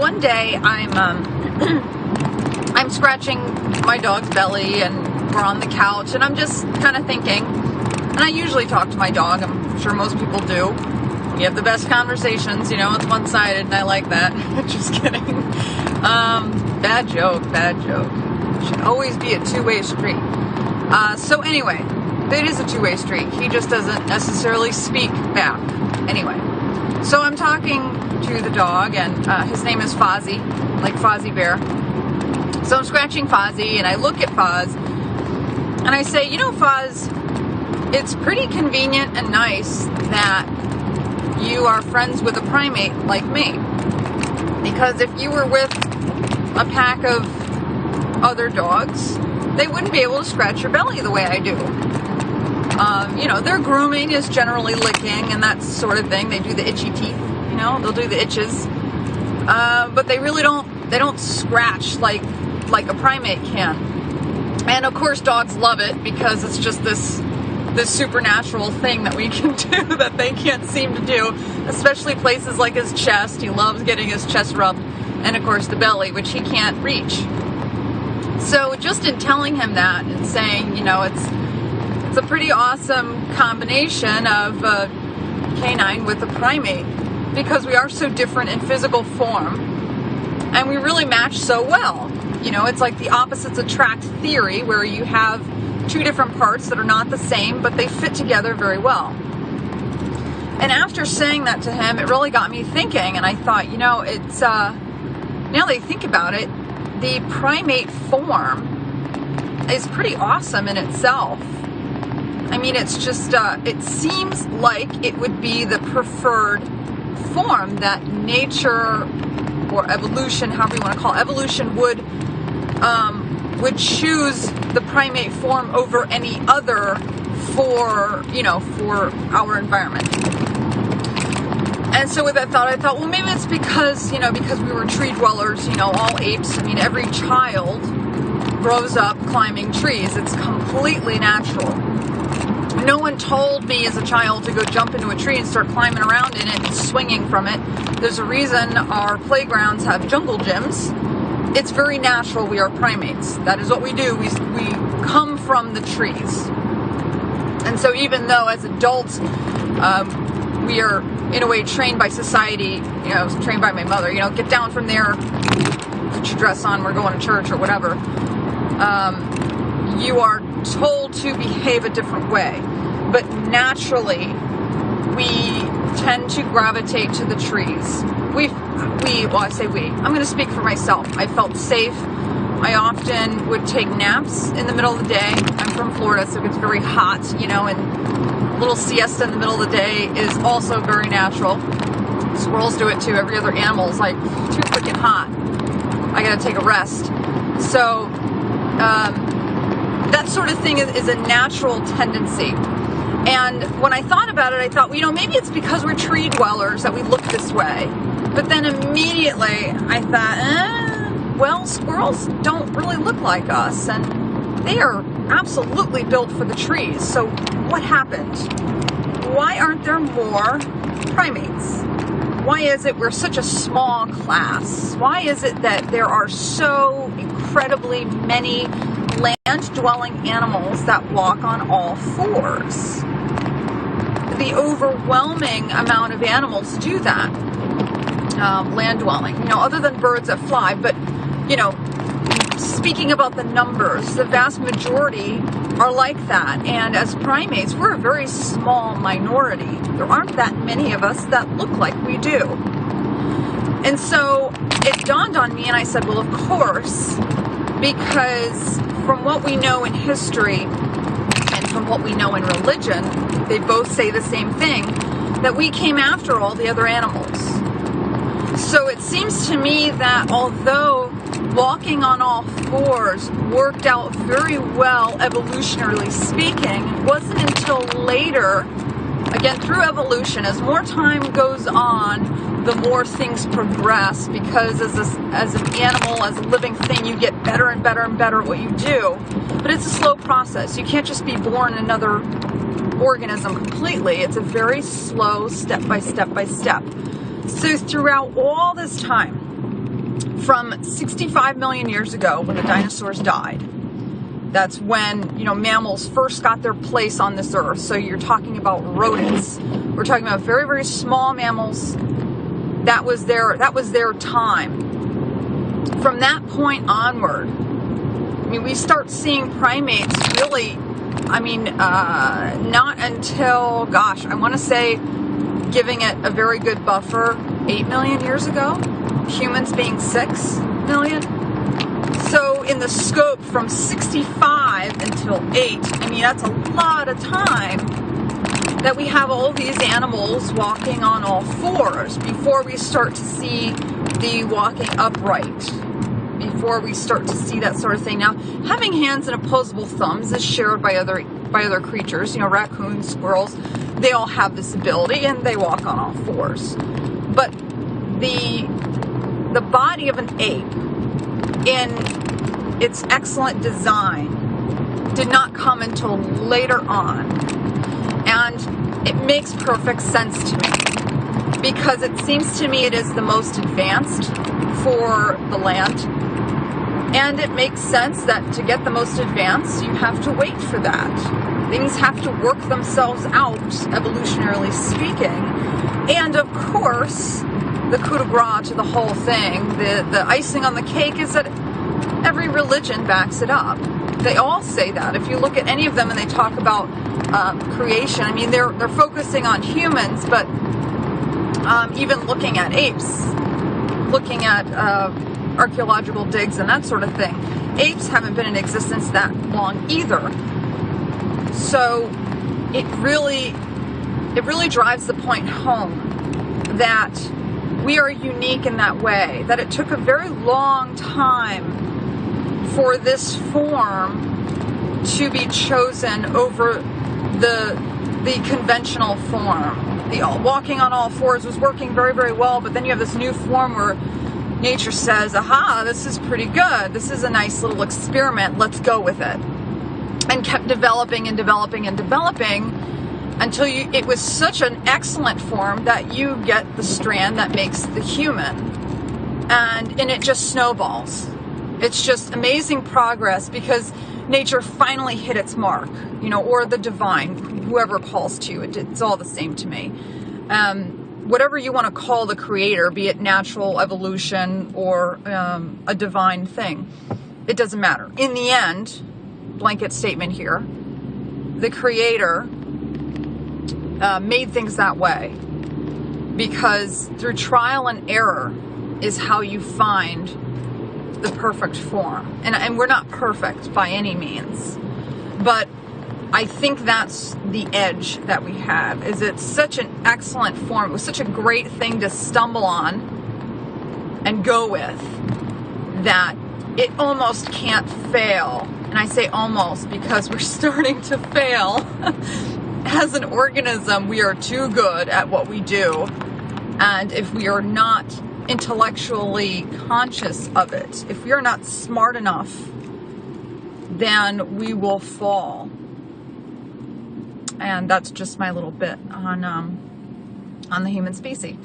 one day I'm scratching my dog's belly, and we're on the couch, and I'm just kind of thinking, and I usually talk to my dog, I'm sure most people do. We have the best conversations, you know, it's one-sided, and I like that. Just kidding. Bad joke. It should always be a two-way street. So anyway, it is a two-way street. He just doesn't necessarily speak back. Anyway, so I'm talking to the dog, and his name is Fozzie, like Fozzie Bear. So I'm scratching Fozzie, and I look at Foz, and I say, you know, Foz, it's pretty convenient and nice that you are friends with a primate like me. Because if you were with a pack of other dogs, they wouldn't be able to scratch your belly the way I do. You know, their grooming is generally licking and that sort of thing. They do the itchy teeth, you know, they'll do the itches. But they really don't scratch like a primate can. And of course dogs love it because it's just this supernatural thing that we can do that they can't seem to do, especially places like his chest. He loves getting his chest rubbed, and of course the belly, which he can't reach. So just in telling him that and saying, you know, it's a pretty awesome combination of a canine with a primate, because we are so different in physical form and we really match so well. You know, it's like the opposites attract theory, where you have two different parts that are not the same, but they fit together very well. And after saying that to him, it really got me thinking, and I thought, you know, it's now that I think about it, the primate form is pretty awesome in itself. I mean, it's just it seems like it would be the preferred form that nature, or evolution, however you want to call it, evolution would choose the primate form over any other for, you know, for our environment. And so with that thought, I thought, well, maybe it's because, you know, because we were tree dwellers, you know, all apes. I mean, every child grows up climbing trees. It's completely natural. No one told me as a child to go jump into a tree and start climbing around in it and swinging from it. There's a reason our playgrounds have jungle gyms. It's very natural. We are primates. That is what we do. We come from the trees. And so even though as adults we are in a way trained by society, you know, trained by my mother, you know, get down from there, put your dress on, we're going to church or whatever, you are told to behave a different way. But naturally, we tend to gravitate to the trees. Well, I say we. I'm going to speak for myself. I felt safe. I often would take naps in the middle of the day. I'm from Florida, so it gets very hot, you know, and a little siesta in the middle of the day is also very natural. Squirrels do it too. Every other animal is like, too freaking hot. I got to take a rest. So that sort of thing is a natural tendency. And when I thought about it, I thought, well, you know, maybe it's because we're tree dwellers that we look this way. But then immediately I thought, well, squirrels don't really look like us, and they are absolutely built for the trees. So what happened? Why aren't there more primates? Why is it we're such a small class? Why is it that there are so incredibly many land-dwelling animals that walk on all fours? The overwhelming amount of animals do that. Land-dwelling, you know, other than birds that fly. But, you know, speaking about the numbers, the vast majority are like that. And as primates, we're a very small minority. There aren't that many of us that look like we do. And so it dawned on me, and I said, well, of course, because from what we know in history and from what we know in religion, they both say the same thing, that we came after all the other animals. So it seems to me that although walking on all fours worked out very well evolutionarily speaking, it wasn't until later, again through evolution, as more time goes on, the more things progress, because as an animal, as a living thing, you get better and better and better at what you do. But it's a slow process. You can't just be born another organism completely. It's a very slow step by step by step. So throughout all this time, from 65 million years ago when the dinosaurs died. That's when, mammals first got their place on this earth. So you're talking about rodents. We're talking about very, very small mammals. That was their time. From that point onward, we start seeing primates really, not until, I want to say, giving it a very good buffer, 8 million years ago. Humans being 6 million. So in the scope from 65 until 8, that's a lot of time that we have all these animals walking on all fours before we start to see the walking upright, before we start to see that sort of thing. Now, having hands and opposable thumbs is shared by other creatures, raccoons, squirrels, they all have this ability and they walk on all fours. But the body of an ape, in its excellent design, did not come until later on. And it makes perfect sense to me, because it seems to me it is the most advanced for the land. And it makes sense that to get the most advanced, you have to wait for that. Things have to work themselves out, evolutionarily speaking. And of course, the coup de grace to the whole thing, the icing on the cake, is that every religion backs it up. They all say that. If you look at any of them and they talk about creation, they're focusing on humans, but even looking at apes, looking at archaeological digs and that sort of thing, apes haven't been in existence that long either. So it really drives the point home that we are unique in that way, that it took a very long time for this form to be chosen over the conventional form. The walking on all fours was working very, very well, but then you have this new form where nature says, aha, this is pretty good. This is a nice little experiment. Let's go with it. And kept developing and developing and developing until it was such an excellent form that you get the strand that makes the human. And it just snowballs. It's just amazing progress, because nature finally hit its mark, or the divine, whoever calls to it. It's all the same to me. Whatever you want to call the creator, be it natural evolution or a divine thing, it doesn't matter. In the end, blanket statement here, the creator made things that way, because through trial and error is how you find the perfect form. And we're not perfect by any means, but I think that's the edge that we have, is it's such an excellent form. It was such a great thing to stumble on and go with, that it almost can't fail. And I say almost because we're starting to fail. As an organism, we are too good at what we do. And if we are not intellectually conscious of it, if we are not smart enough, then we will fall. And that's just my little bit on the human species.